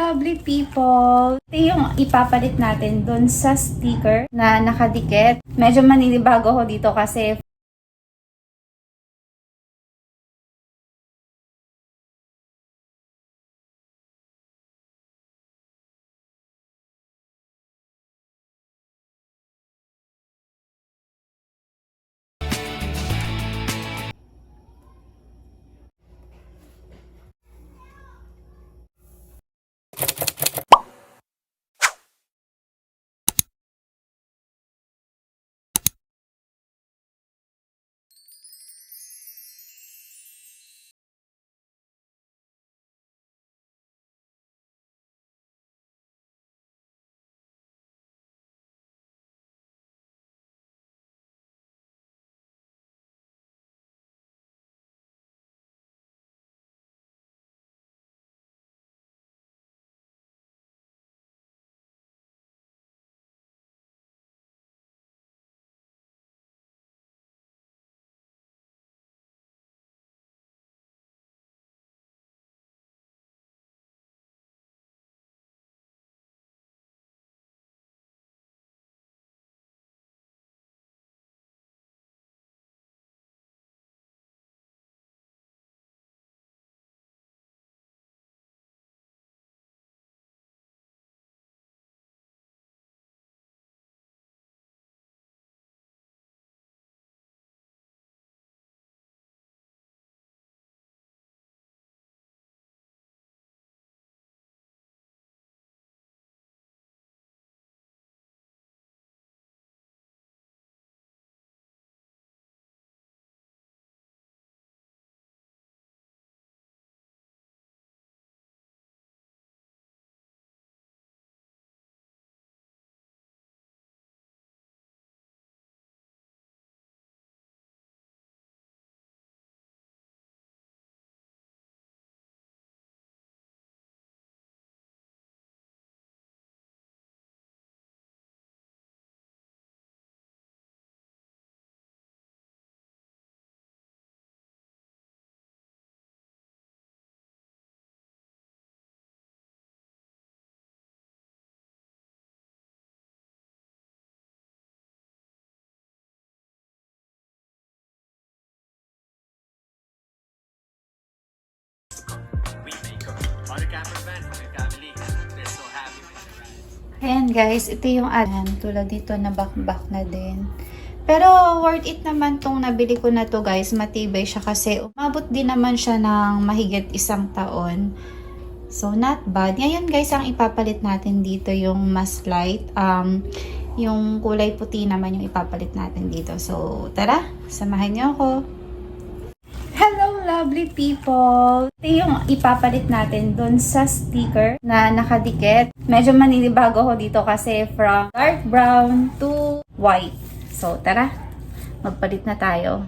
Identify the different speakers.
Speaker 1: lovely people! Ito yung ipapalit natin dun sa sticker na nakadikit. Medyo maninibago ako dito kasi ayan guys, ito yung tulad dito na back na din. Pero worth it naman tong nabili ko na to guys, matibay siya kasi umabot din naman siya ng mahigit 1 taon. So not bad. Ngayon guys, ang ipapalit natin dito yung mas light. Yung kulay puti naman yung ipapalit natin dito. So tara, samahan niyo ako. Hello lovely people! Ito yung ipapalit natin dun sa sticker na nakadikit. Medyo maninibago ako dito kasi from dark brown to white. So tara, magpalit na tayo.